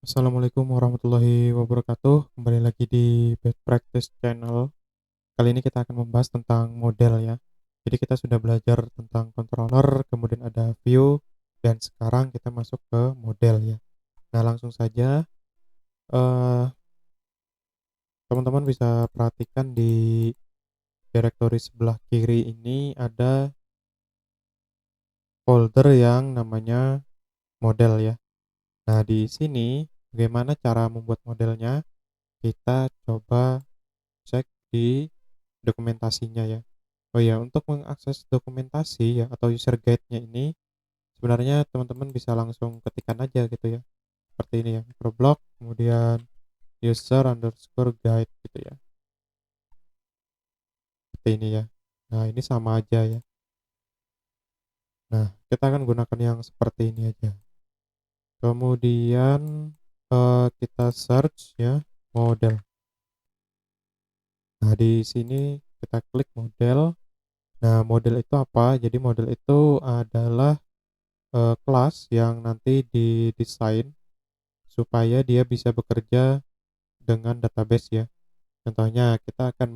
Assalamualaikum warahmatullahi wabarakatuh. Kembali lagi di Best Practice Channel. Kali ini kita akan membahas tentang model ya. Jadi kita sudah belajar tentang controller, kemudian ada view, dan sekarang kita masuk ke model ya. Nah, langsung saja eh, teman-teman bisa perhatikan di direktori sebelah kiri ini ada folder yang namanya model ya. Nah, di sini bagaimana cara membuat modelnya? Kita coba cek di dokumentasinya ya. Oh ya, untuk mengakses dokumentasi ya atau user guide-nya ini sebenarnya teman-teman bisa langsung ketikkan aja gitu ya. Seperti ini ya, microblog, kemudian user underscore guide gitu ya. Seperti ini ya. Nah, ini sama aja ya. Nah, kita akan gunakan yang seperti ini aja. Kemudian kita search ya model. Nah, di sini kita klik model. Nah, model itu apa? Jadi model itu adalah kelas yang nanti didesain supaya dia bisa bekerja dengan database ya. Contohnya kita akan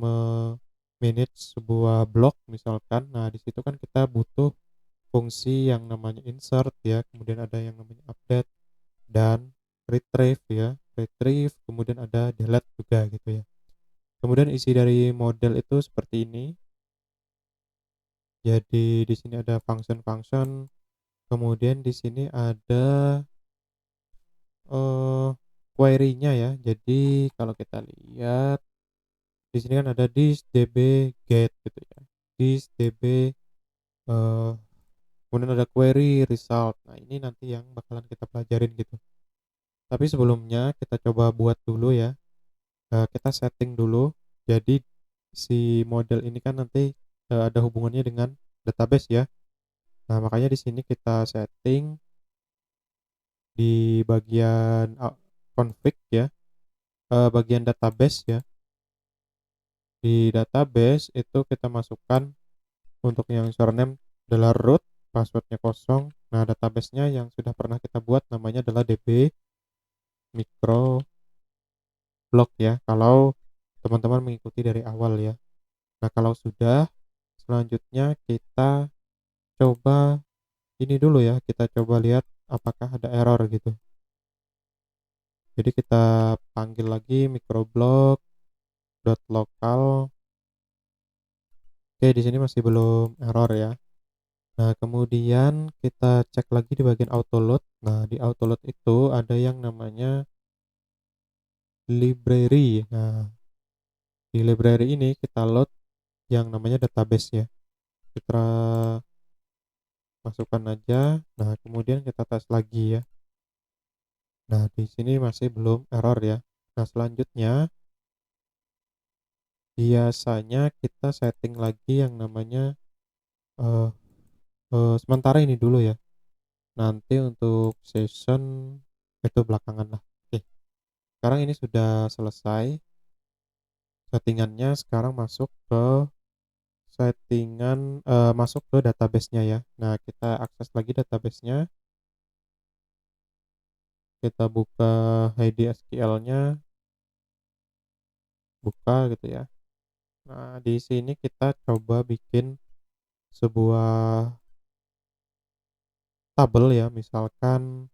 manage sebuah blok misalkan. Nah, di situ kan kita butuh fungsi yang namanya insert ya, kemudian ada yang namanya update dan retrieve ya. Retrieve, kemudian ada delete juga gitu ya. Kemudian isi dari model itu seperti ini. Jadi di sini ada function-function, kemudian di sini ada query-nya ya. Jadi kalau kita lihat di sini kan ada this db get gitu ya. This db eh kemudian ada query result. Nah, ini nanti yang bakalan kita pelajarin gitu. Tapi sebelumnya kita coba buat dulu ya. Kita setting dulu. Jadi si model ini kan nanti ada hubungannya dengan database ya. Nah, makanya di sini kita setting di bagian config ya, bagian database ya. Di database itu kita masukkan untuk yang username adalah root, passwordnya kosong. Nah, databasenya yang sudah pernah kita buat namanya adalah db microblog ya, kalau teman-teman mengikuti dari awal ya. Nah, kalau sudah, selanjutnya kita coba ini dulu ya, kita coba lihat apakah ada error gitu. Jadi kita panggil lagi microblog.local. Oke, di sini masih belum error ya. Nah, kemudian kita cek lagi di bagian autoload. Nah, di autoload itu ada yang namanya library. Nah, di library ini kita load yang namanya database ya. Kita masukkan aja. Nah, kemudian kita tes lagi ya. Nah, di sini masih belum error ya. Nah, selanjutnya biasanya kita setting lagi yang namanya eh sementara ini dulu ya. Nanti untuk session itu belakangan lah. Oke, sekarang ini sudah selesai settingannya. Sekarang masuk ke settingan, masuk ke database-nya ya. Nah, kita akses lagi database-nya. Kita buka HDSQL-nya, buka gitu ya. Nah, di sini kita coba bikin sebuah tabel ya. Misalkan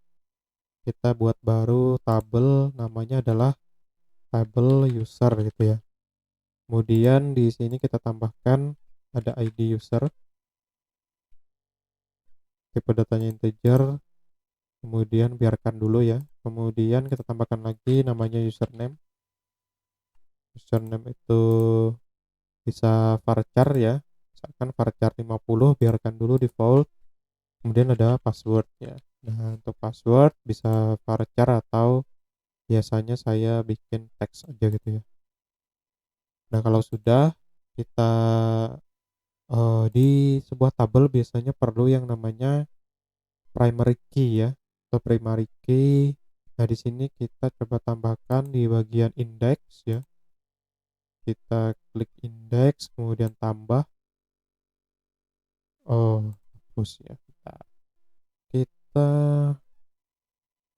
kita buat baru tabel namanya adalah tabel user gitu ya. Kemudian di sini kita tambahkan ada ID user, tipe datanya integer, kemudian biarkan dulu ya. Kemudian kita tambahkan lagi namanya username. Username itu bisa varchar ya. Misalkan varchar 50, biarkan dulu default. Kemudian ada password ya. Nah, untuk password bisa varchar atau biasanya saya bikin teks aja gitu ya. Nah, kalau sudah kita di sebuah tabel biasanya perlu yang namanya primary key ya atau primary key. Nah, di sini kita coba tambahkan di bagian index ya. Kita klik index, kemudian tambah. Oh, hapus ya. Kita,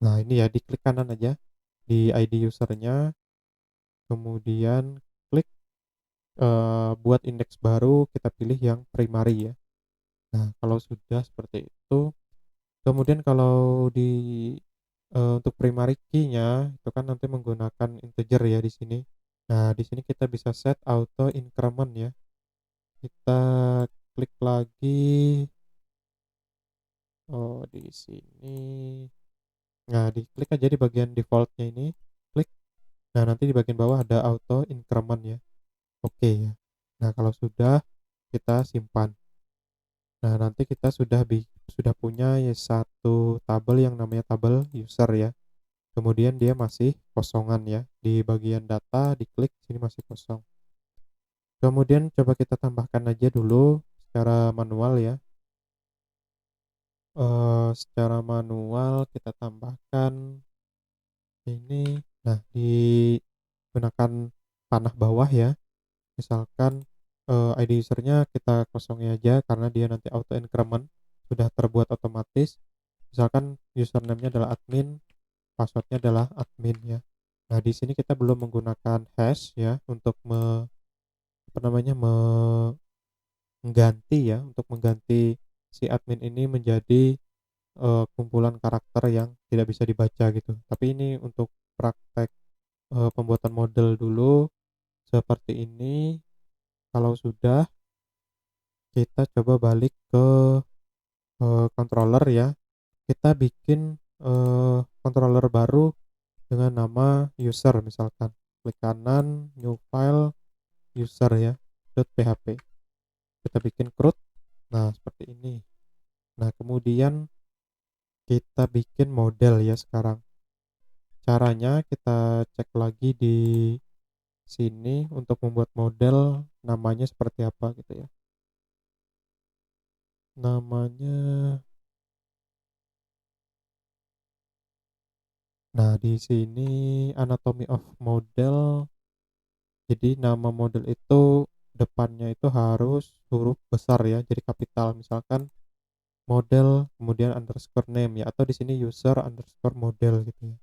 nah ini ya, diklik kanan aja. di ID usernya, kemudian klik, buat indeks baru, kita pilih yang primary ya. Nah, kalau sudah seperti itu, kemudian kalau untuk primary key-nya itu kan nanti menggunakan integer ya di sini. Nah, di sini kita bisa set auto increment ya. Kita klik lagi, di sini. Nah, diklik aja di bagian default-nya ini, klik. Nah, nanti di bagian bawah ada auto increment ya. Oke ya. Nah, kalau sudah, kita simpan. Nah, nanti kita sudah punya ya satu tabel yang namanya tabel user ya. Kemudian dia masih kosongan ya. Di bagian data diklik sini masih kosong. Kemudian coba kita tambahkan aja dulu secara manual ya. Secara manual kita tambahkan ini. Nah, digunakan panah bawah ya. Misalkan ID usernya kita kosongin aja karena dia nanti auto increment sudah terbuat otomatis. Misalkan username-nya adalah admin, passwordnya adalah admin ya. Nah, di sini kita belum menggunakan hash ya untuk apa namanya, mengganti si admin ini menjadi kumpulan karakter yang tidak bisa dibaca gitu. Tapi ini untuk praktek pembuatan model dulu seperti ini. Kalau sudah, kita coba balik ke controller ya. Kita bikin controller baru dengan nama user misalkan. Klik kanan, new file, user ya, .php. Kita bikin CRUD. Nah, seperti ini. Nah, kemudian kita bikin model ya sekarang. Caranya kita cek lagi di sini untuk membuat model namanya seperti apa gitu ya. Namanya, nah di sini anatomy of model. Jadi nama model itu depannya itu harus huruf besar ya, jadi kapital. Misalkan model kemudian underscore name ya, atau di sini user underscore model gitu ya.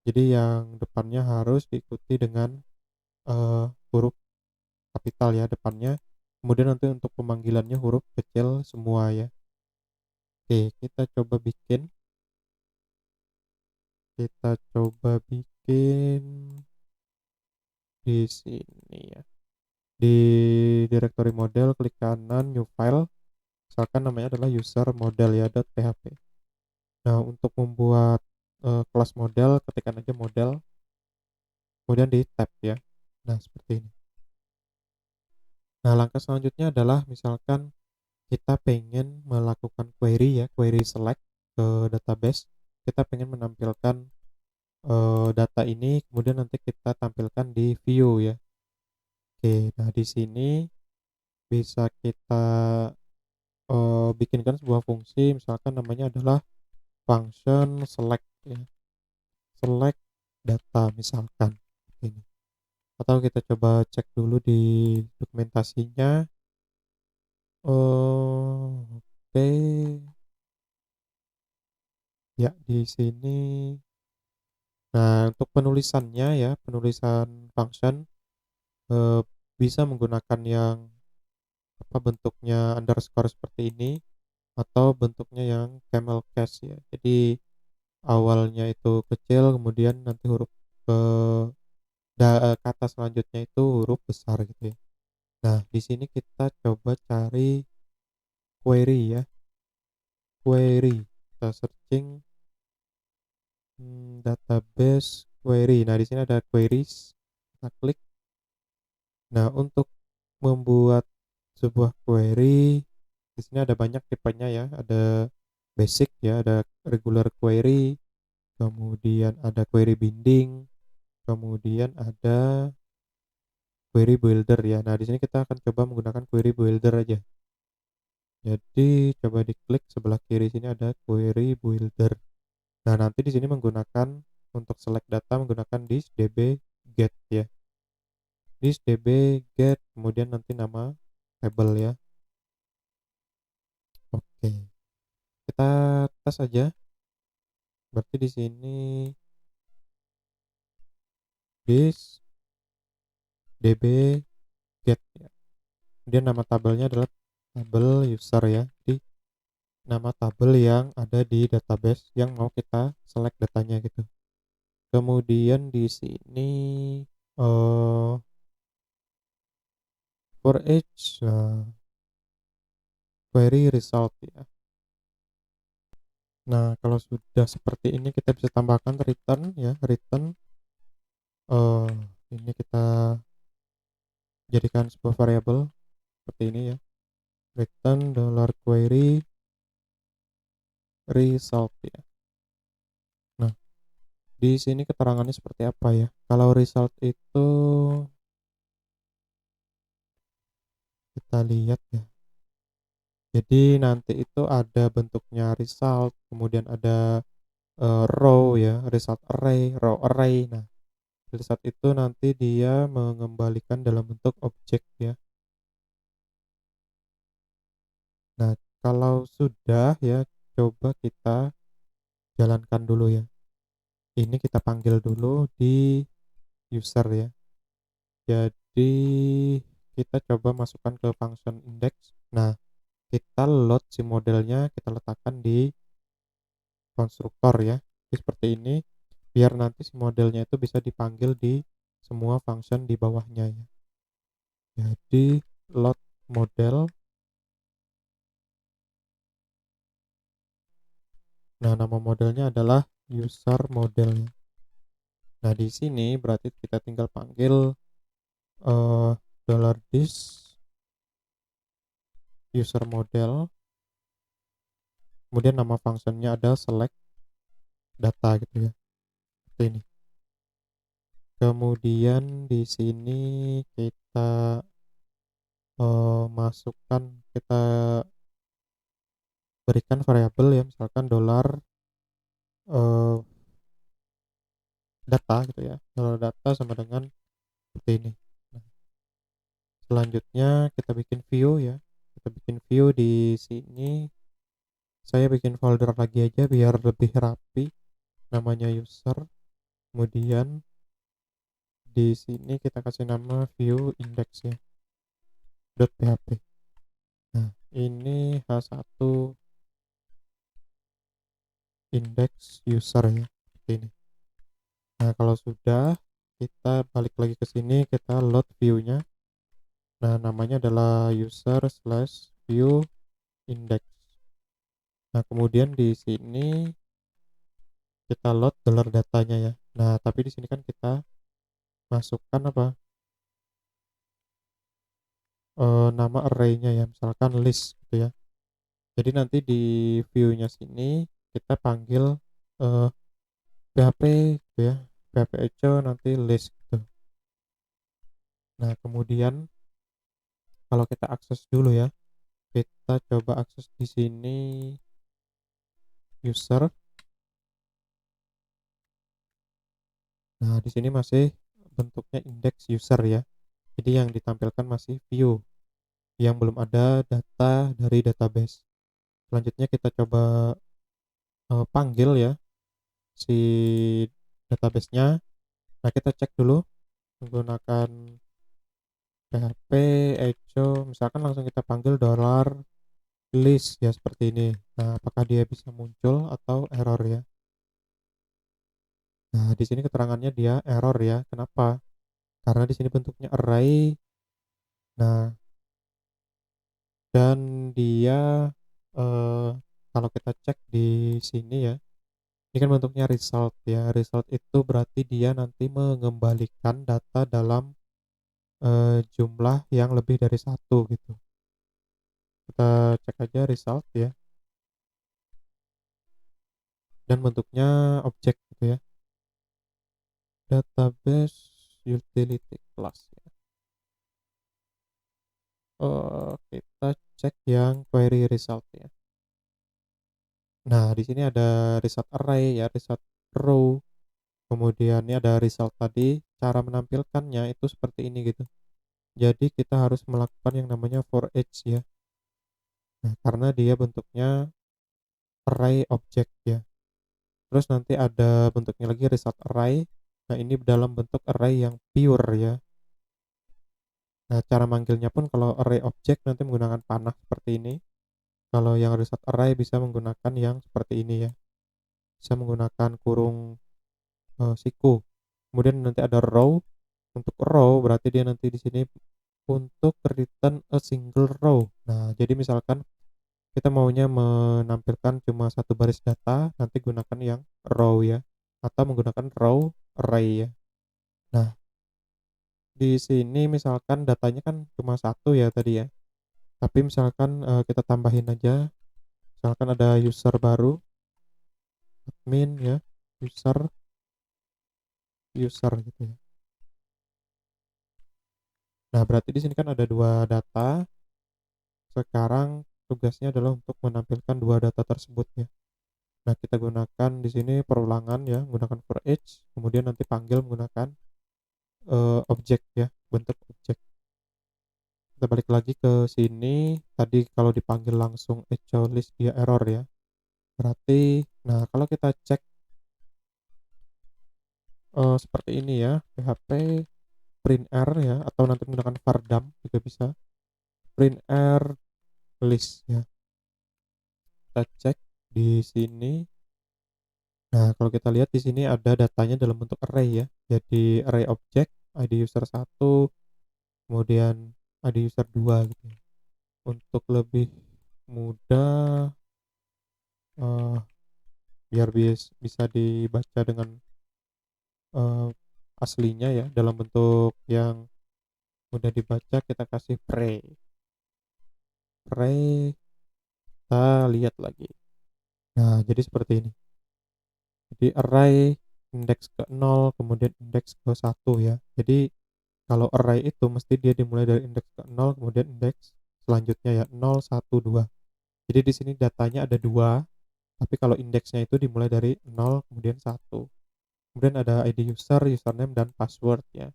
Jadi yang depannya harus diikuti dengan huruf kapital ya depannya. Kemudian nanti untuk pemanggilannya huruf kecil semua ya. Oke, kita coba bikin di sini ya. Di directory model klik kanan new file. Misalkan namanya adalah user model ya .php. Nah, untuk membuat kelas model, ketikkan aja model, kemudian di tab ya. Nah, seperti ini. Nah, langkah selanjutnya adalah misalkan kita pengen melakukan query ya, query select ke database. Kita pengen menampilkan data ini, kemudian nanti kita tampilkan di view ya. Oke, nah di sini bisa kita bikinkan sebuah fungsi, misalkan namanya adalah function select ya. Select data misalkan ini. Atau kita coba cek dulu di dokumentasinya. Oke. Ya, di sini. Nah, untuk penulisannya ya, penulisan function eh, bisa menggunakan yang apa bentuknya underscore seperti ini atau bentuknya yang camel case ya. Jadi awalnya itu kecil, kemudian nanti huruf ke kata selanjutnya itu huruf besar gitu ya. Nah, di sini kita coba cari query ya. Query. Kita searching database query. Nah, di sini ada queries. Kita klik. Nah, untuk membuat sebuah query, di sini ada banyak tipenya ya. Ada basic ya, ada regular query, kemudian ada query binding, kemudian ada query builder ya. Nah, di sini kita akan coba menggunakan query builder aja. Jadi coba diklik sebelah kiri sini ada query builder. Nah, nanti di sini menggunakan untuk select data menggunakan this db get ya. This db get kemudian nanti nama table ya. Oke. Kita tes aja. Berarti di sini this db get ya. Kemudian nama tabelnya adalah tabel user ya. Jadi nama tabel yang ada di database yang mau kita select datanya gitu. Kemudian di sini for each query result ya. Nah, kalau sudah seperti ini kita bisa tambahkan return ya, return ini kita jadikan sebuah variabel seperti ini ya. Return $query result ya. Nah, di sini keterangannya seperti apa ya? Kalau result itu kita lihat ya. Jadi nanti itu ada bentuknya result, kemudian ada row ya, result array, row array. Nah, result itu nanti dia mengembalikan dalam bentuk objek ya. Nah, kalau sudah ya, coba kita jalankan dulu ya. Ini kita panggil dulu di user ya. Jadi kita coba masukkan ke function index. Nah, kita load si modelnya, kita letakkan di konstruktor ya. Jadi seperti ini, biar nanti si modelnya itu bisa dipanggil di semua function di bawahnya ya. Jadi load model. Nah, nama modelnya adalah user model ya. Nah, di sini berarti kita tinggal panggil $this user model. Kemudian nama functionnya ada select data gitu ya. Seperti ini. Kemudian di sini kita masukkan, kita berikan variabel ya, misalkan data gitu ya. $data sama dengan seperti ini. Nah, selanjutnya kita bikin view ya. Kita bikin view di sini. Saya bikin folder lagi aja biar lebih rapi. Namanya user. Kemudian di sini kita kasih nama view index ya. .php. Nah, ini H1 index user ya, seperti ini. Nah, kalau sudah, kita balik lagi ke sini, kita load view-nya. Nah, namanya adalah user/view index. Nah, kemudian di sini kita load $datanya ya. Nah, tapi di sini kan kita masukkan apa? Nama array-nya ya, misalkan list gitu ya. Jadi nanti di view-nya sini kita panggil PHP gitu ya. PHP echo nanti list gitu. Nah, kemudian kalau kita akses dulu ya. Kita coba akses di sini user. Nah, di sini masih bentuknya index user ya. Jadi yang ditampilkan masih view yang belum ada data dari database. Selanjutnya kita coba panggil ya si database-nya. Nah, kita cek dulu menggunakan PHP echo, misalkan langsung kita panggil $list ya seperti ini. Nah, apakah dia bisa muncul atau error ya? Nah, di sini keterangannya dia error ya. Kenapa? Karena di sini bentuknya array. Nah, dan dia kalau kita cek di sini ya, ini kan bentuknya result ya. Result itu berarti dia nanti mengembalikan data dalam jumlah yang lebih dari satu gitu. Kita cek aja result ya. Dan bentuknya objek gitu ya. Database utility class ya. Kita cek yang query result ya. Nah, di sini ada result array ya, result row. Kemudian ini ada result tadi, cara menampilkannya itu seperti ini gitu. Jadi kita harus melakukan yang namanya for each ya. Nah, karena dia bentuknya array object ya. Terus nanti ada bentuknya lagi result array. Nah, ini dalam bentuk array yang pure ya. Nah, cara manggilnya pun kalau array object nanti menggunakan panah seperti ini. Kalau yang result array bisa menggunakan yang seperti ini ya. Bisa menggunakan kurung siku. Kemudian nanti ada row. Untuk row berarti dia nanti di sini untuk return a single row. Nah, jadi misalkan kita maunya menampilkan cuma satu baris data, nanti gunakan yang row ya, atau menggunakan row array ya. Nah, di sini misalkan datanya kan cuma satu ya tadi ya, tapi misalkan kita tambahin aja, misalkan ada user baru, admin ya, user, user gitu ya. Nah, berarti di sini kan ada dua data. Sekarang tugasnya adalah untuk menampilkan dua data tersebut ya. Nah, kita gunakan di sini perulangan ya, menggunakan for each, kemudian nanti panggil menggunakan objek ya, bentuk objek. Kita balik lagi ke sini, tadi kalau dipanggil langsung echo list dia error ya. Berarti, nah kalau kita cek seperti ini ya, php print r ya, atau nanti menggunakan var_dump juga bisa. Print r list ya. Kita cek di sini. Nah, kalau kita lihat di sini ada datanya dalam bentuk array ya. Jadi array objek, ID user 1, kemudian ID user 2 gitu ya. Untuk lebih mudah eh, biar bisa dibaca dengan eh, aslinya ya dalam bentuk yang mudah dibaca, kita kasih pre, kita lihat lagi. Nah, jadi seperti ini. Jadi array indeks ke 0 kemudian indeks ke 1 ya. Jadi kalau array itu mesti dia dimulai dari indeks ke 0 kemudian indeks selanjutnya ya 0 1 2. Jadi di sini datanya ada 2, tapi kalau indeksnya itu dimulai dari 0 kemudian 1. Kemudian ada ID user, username dan password ya.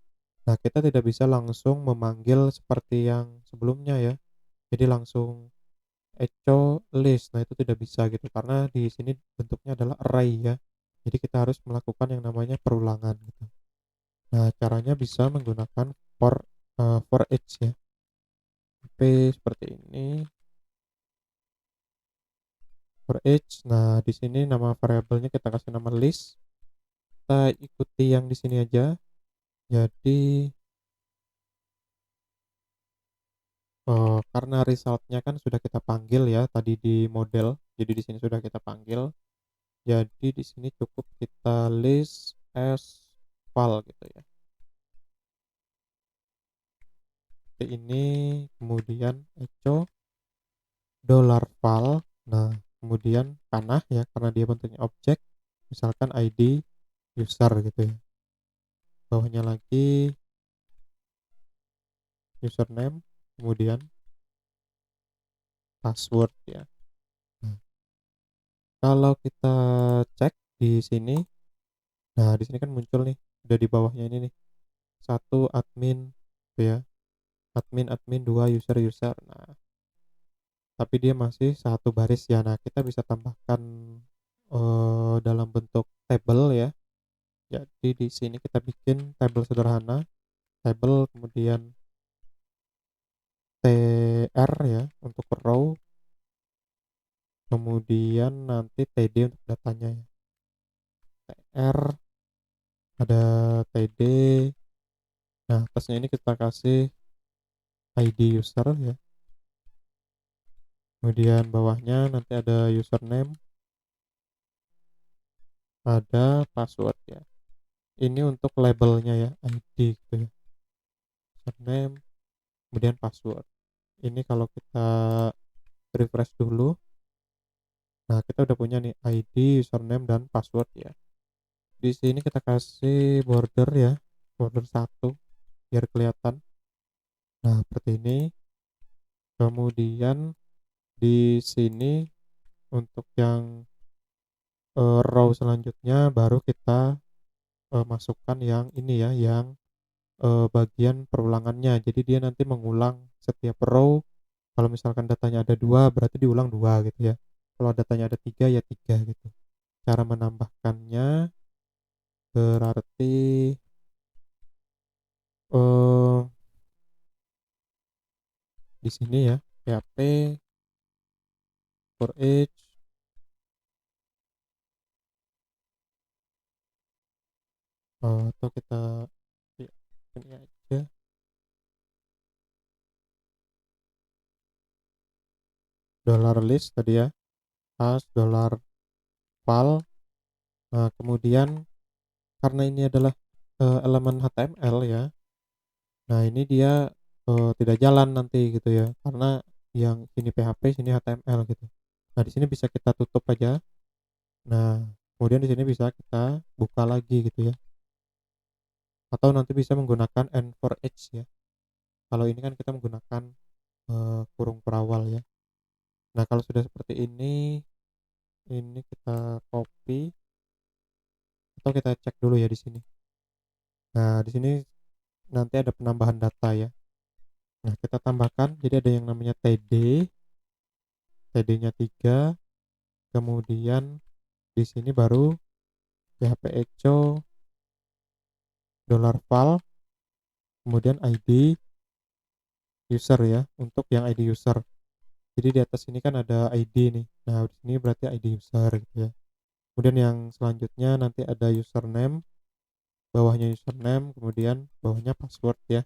Nah, kita tidak bisa langsung memanggil seperti yang sebelumnya ya. Jadi langsung echo list. Nah, itu tidak bisa gitu karena di sini bentuknya adalah array ya. Jadi kita harus melakukan yang namanya perulangan gitu. Nah, caranya bisa menggunakan for each ya. Oke, seperti ini. For each. Nah, di sini nama variabelnya kita kasih nama list. Kita ikuti yang di sini aja. Jadi karena resultnya kan sudah kita panggil ya tadi di model. Jadi di sini sudah kita panggil. Jadi di sini cukup kita list as file gitu ya. Seperti ini, kemudian echo $val. Nah, kemudian panah ya karena dia bentuknya objek. Misalkan ID user gitu ya. Bawahnya lagi username, kemudian password ya. Nah, kalau kita cek di sini, nah di sini kan muncul nih, udah di bawahnya ini nih, satu admin gitu ya, admin 2 user. Nah, tapi dia masih satu baris ya. Nah, kita bisa tambahkan dalam bentuk table ya. Jadi di sini kita bikin table sederhana, table kemudian tr ya untuk row, kemudian nanti td untuk datanya ya. Tr ada td. Nah, atasnya ini kita kasih ID user ya. Kemudian bawahnya nanti ada username, ada password ya. Ini untuk labelnya ya, ID gitu ya. Username, kemudian password. Ini kalau kita refresh dulu. Nah, kita udah punya nih ID, username dan password ya. Di sini kita kasih border ya, border 1 biar kelihatan. Nah, seperti ini. Kemudian di sini untuk yang row selanjutnya baru kita masukkan yang ini ya, yang bagian perulangannya. Jadi dia nanti mengulang setiap row. Kalau misalkan datanya ada 2 berarti diulang 2 gitu ya. Kalau datanya ada 3 ya 3 gitu. Cara menambahkannya berarti eh di sini ya PHP for each atau kita ya, ini aja dollar list tadi ya, as dollar val. Nah, kemudian karena ini adalah elemen HTML ya, nah ini dia tidak jalan nanti gitu ya, karena yang sini PHP sini HTML gitu. Nah di sini bisa kita tutup aja. Nah kemudian di sini bisa kita buka lagi gitu ya, atau nanti bisa menggunakan end for each ya. Kalau ini kan kita menggunakan kurung perawal ya. Nah kalau sudah seperti ini kita copy atau kita cek dulu ya di sini. Nah di sini nanti ada penambahan data ya. Nah kita tambahkan, jadi ada yang namanya TD-nya 3, kemudian di sini baru PHP echo $val, kemudian ID user ya, untuk yang ID user. Jadi di atas ini kan ada ID nih. Nah, di sini berarti ID user gitu ya. Kemudian yang selanjutnya nanti ada username, bawahnya username, kemudian bawahnya password ya.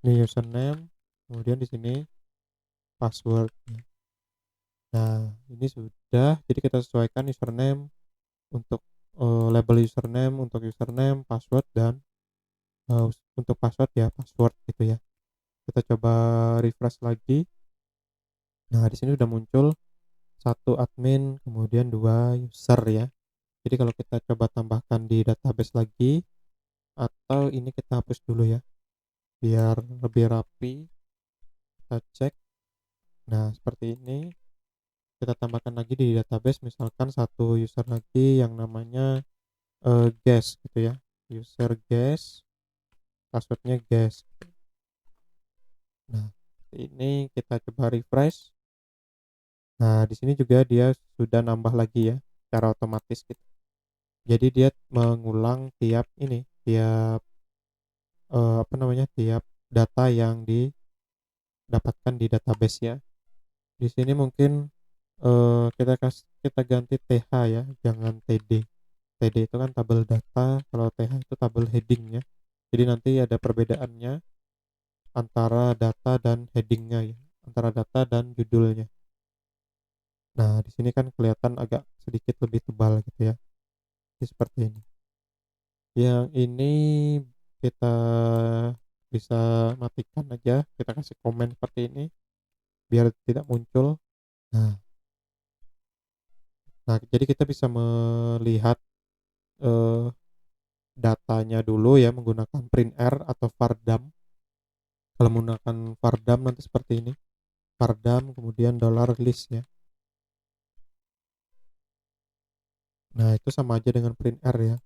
Ini username, kemudian di sini password ya. Nah, ini sudah. Jadi kita sesuaikan username untuk label username, password dan untuk password ya password gitu ya. Kita coba refresh lagi. Nah, di sini udah muncul satu admin, kemudian dua user ya. Jadi kalau kita coba tambahkan di database lagi, atau ini kita hapus dulu ya, biar lebih rapi. Kita cek. Nah, seperti ini. Kita tambahkan lagi di database, misalkan satu user lagi yang namanya guest gitu ya. User guest, passwordnya guest. Nah, ini kita coba refresh. Nah, di sini juga dia sudah nambah lagi ya, secara otomatis gitu. Jadi dia mengulang tiap apa namanya, tiap data yang didapatkan di database ya. Di sini mungkin kita ganti TH ya, jangan TD. TD itu kan tabel data, kalau TH itu tabel heading ya. Jadi nanti ada perbedaannya antara data dan headingnya ya, antara data dan judulnya. Nah, di sini kan kelihatan agak sedikit lebih tebal gitu ya. Jadi seperti ini. Yang ini kita bisa matikan aja, kita kasih komen seperti ini biar tidak muncul. Nah, jadi kita bisa melihat eh, datanya dulu ya menggunakan printr atau vardam. Kalau menggunakan vardam nanti seperti ini. Vardam kemudian dollar list ya. Nah, itu sama aja dengan printr ya.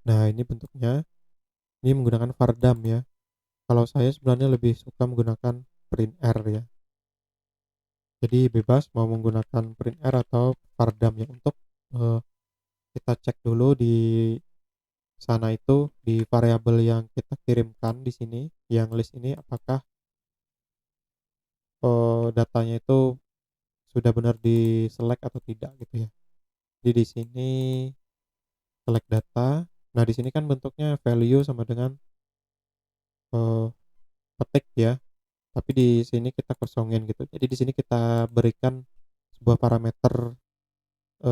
Nah, ini bentuknya ini menggunakan vardam ya. Kalau saya sebenarnya lebih suka menggunakan printr ya. Jadi bebas mau menggunakan printr atau vardam ya, untuk eh, kita cek dulu di sana itu di variabel yang kita kirimkan di sini, yang list ini, apakah datanya itu sudah benar di select atau tidak gitu ya. Jadi di sini select data. Nah, di sini kan bentuknya value sama dengan eh, ketik ya. Tapi di sini kita kosongin gitu. Jadi di sini kita berikan sebuah parameter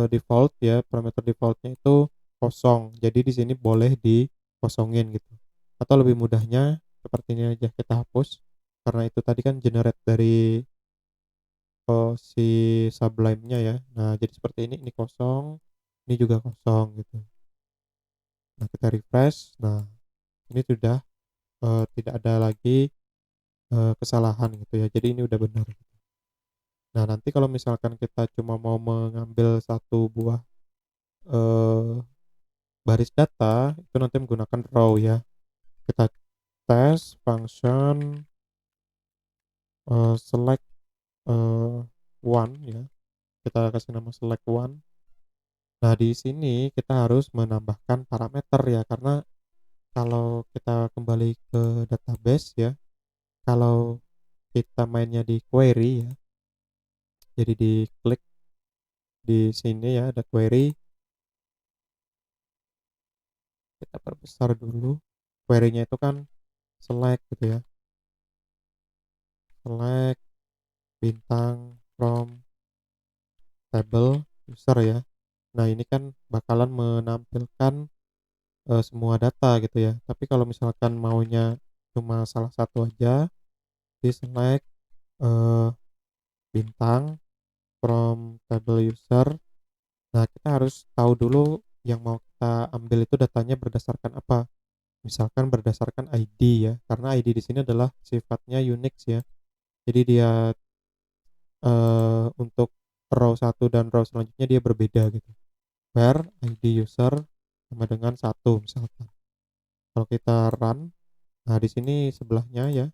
default ya. Parameter defaultnya itu kosong. Jadi di sini boleh dikosongin gitu. Atau lebih mudahnya seperti ini aja, kita hapus karena itu tadi kan generate dari si Sublime-nya ya. Nah, jadi seperti ini kosong, ini juga kosong gitu. Nah, kita refresh. Nah, ini sudah tidak ada lagi kesalahan gitu ya. Jadi ini udah benar. Nah, nanti kalau misalkan kita cuma mau mengambil satu buah eh, baris data, itu nanti menggunakan row ya. Kita tes function select one ya. Kita kasih nama select one. Nah, di sini kita harus menambahkan parameter ya, karena kalau kita kembali ke database ya, kalau kita mainnya di query ya, jadi diklik di sini ya, ada query, kita perbesar dulu. Query-nya itu kan select gitu ya, select bintang from table user ya. Nah, ini kan bakalan menampilkan semua data gitu ya. Tapi kalau misalkan maunya cuma salah satu aja, di select eh, bintang from table user. Nah, kita harus tahu dulu yang mau kita ambil itu datanya berdasarkan apa. Misalkan berdasarkan ID ya, karena ID di sini adalah sifatnya Unix ya. Jadi dia untuk row satu dan row selanjutnya dia berbeda gitu. Where ID user sama dengan satu misalkan. Kalau kita run, nah di sini sebelahnya ya,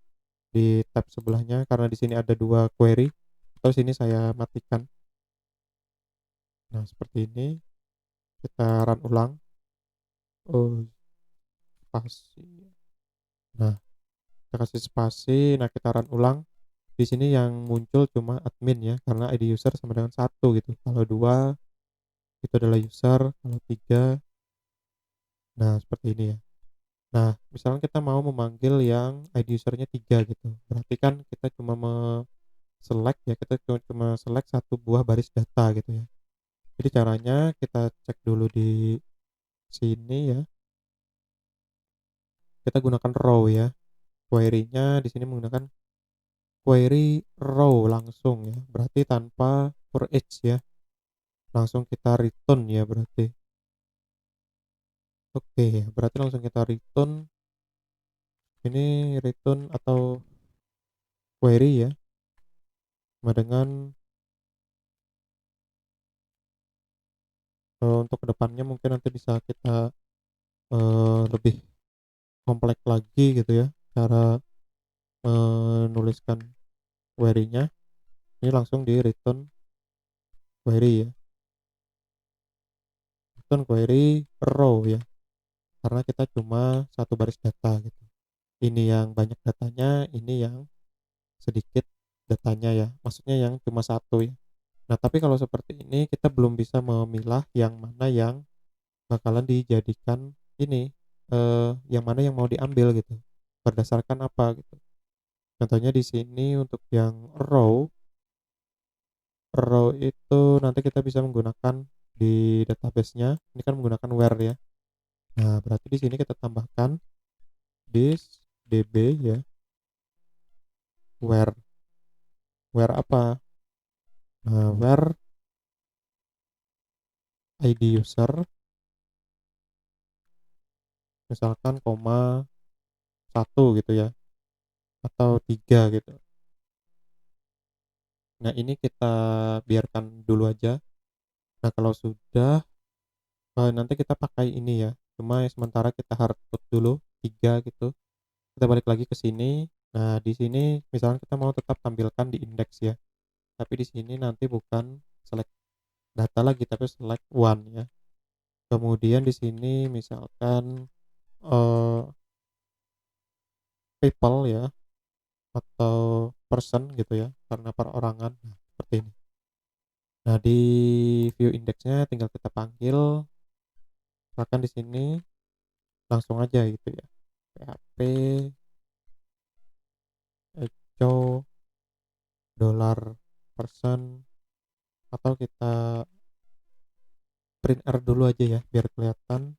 di tab sebelahnya karena di sini ada dua query, atau sini saya matikan. Nah, seperti ini kita run ulang. Oh, spasi. Nah, kita kasih spasi, nah kita run ulang. Di sini yang muncul cuma admin ya, karena ID user sama dengan satu gitu. Kalau dua itu adalah user, kalau tiga, nah seperti ini ya. Nah, misalnya kita mau memanggil yang ID usernya tiga gitu. Berarti kan kita cuma select ya, kita cuma select satu buah baris data gitu ya. Jadi caranya kita cek dulu di sini ya. Kita gunakan row ya. Query-nya di sini menggunakan query row langsung ya. Berarti tanpa for each ya. Langsung kita return ya berarti. Oke, berarti langsung kita return. Ini return atau query ya. Sama dengan untuk kedepannya mungkin nanti bisa kita lebih kompleks lagi gitu ya cara menuliskan query-nya. Ini langsung di return query ya, return query row ya, karena kita cuma satu baris data gitu. Ini yang banyak datanya, ini yang sedikit datanya ya, maksudnya yang cuma satu ya. Nah, tapi kalau seperti ini kita belum bisa memilah yang mana yang bakalan dijadikan ini, yang mana yang mau diambil gitu, berdasarkan apa gitu. Contohnya di sini untuk yang row itu nanti kita bisa menggunakan di database-nya, ini kan menggunakan where ya. Nah, berarti di sini kita tambahkan this db ya, where apa? Nah, where id user misalkan koma satu gitu ya, atau tiga gitu. Nah, ini kita biarkan dulu aja. Nah, kalau sudah nanti kita pakai ini ya, cuma sementara kita hardcode dulu tiga gitu. Kita balik lagi ke sini. Nah, di sini misalkan kita mau tetap tampilkan di indeks ya, tapi di sini nanti bukan select data lagi tapi select one ya. Kemudian di sini misalkan eh, people ya, atau person gitu ya, karena perorangan. Nah, seperti ini. Nah, di view indeksnya tinggal kita panggil, misalkan di sini langsung aja gitu ya, php echo dollar person, atau kita print r dulu aja ya biar kelihatan,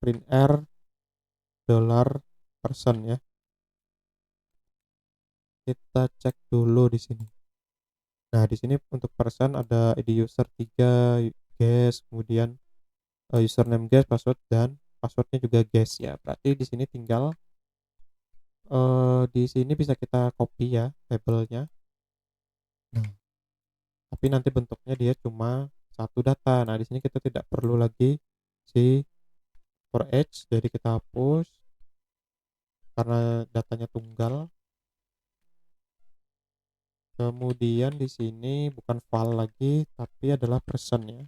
print r dollar person ya. Kita cek dulu di sini. Nah, di sini untuk person ada ID user 3, guest, kemudian username guest, password, dan passwordnya juga guest ya. Berarti di sini tinggal di sini bisa kita copy ya labelnya. Nah, tapi nanti bentuknya dia cuma satu data. Nah, di sini kita tidak perlu lagi si for each, jadi kita hapus karena datanya tunggal. Kemudian di sini bukan val lagi, tapi adalah person ya.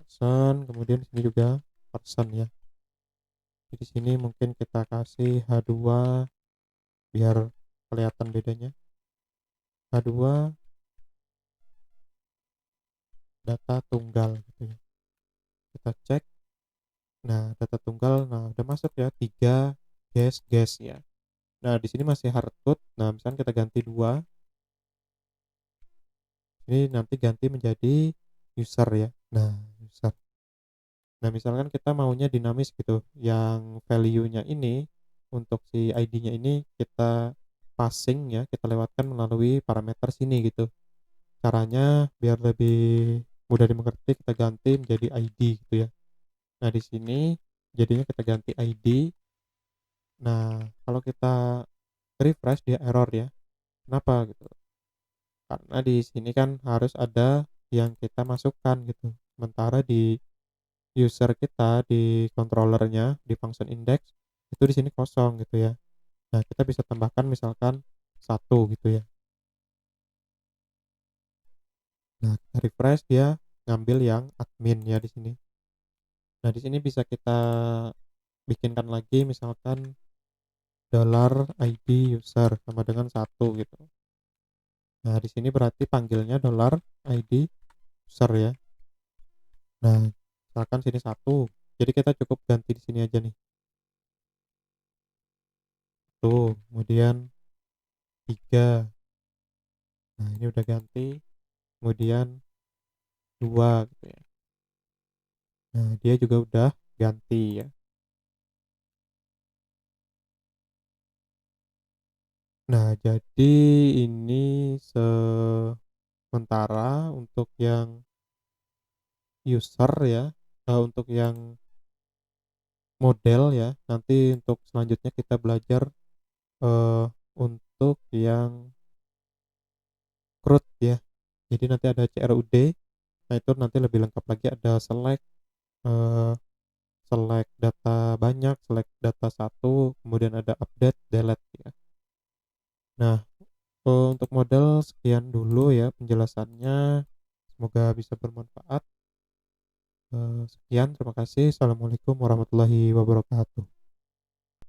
Person, kemudian di sini juga person ya. Di sini mungkin kita kasih H2 biar kelihatan bedanya. H2 data tunggal gitu ya. Kita cek. Nah, data tunggal nah udah masuk ya 3 guess ya. Nah, di sini masih hardcode. Nah, misalkan kita ganti 2, ini nanti ganti menjadi user ya. Nah, user. Nah, misalkan kita maunya dinamis gitu, yang value-nya ini untuk si ID-nya ini kita passing ya, kita lewatkan melalui parameter sini gitu. Caranya biar lebih mudah dimengerti kita ganti menjadi ID gitu ya. Nah, di sini jadinya kita ganti ID. Nah, kalau kita refresh dia error ya. Kenapa gitu? Karena di sini kan harus ada yang kita masukkan gitu. Sementara di user kita di controllernya di function index itu di sini kosong gitu ya. Nah, kita bisa tambahkan misalkan 1 gitu ya. Nah, kita refresh dia ngambil yang admin ya di sini. Nah, di sini bisa kita bikinkan lagi misalkan $id user sama dengan 1 gitu. Nah, di sini berarti panggilnya $id user ya. Nah, misalkan sini 1. Jadi kita cukup ganti di sini aja nih. Tuh, kemudian 3. Nah, ini udah ganti. Kemudian 2 gitu ya. Nah, dia juga udah ganti ya. Nah, jadi ini sementara untuk yang user ya, untuk yang model ya. Nanti untuk selanjutnya kita belajar untuk yang CRUD ya. Jadi nanti ada CRUD. Nah, itu nanti lebih lengkap lagi ada select, eee, select data banyak, select data satu, kemudian ada update, delete ya. Nah, untuk model sekian dulu ya penjelasannya, semoga bisa bermanfaat. Sekian, terima kasih. Assalamualaikum warahmatullahi wabarakatuh.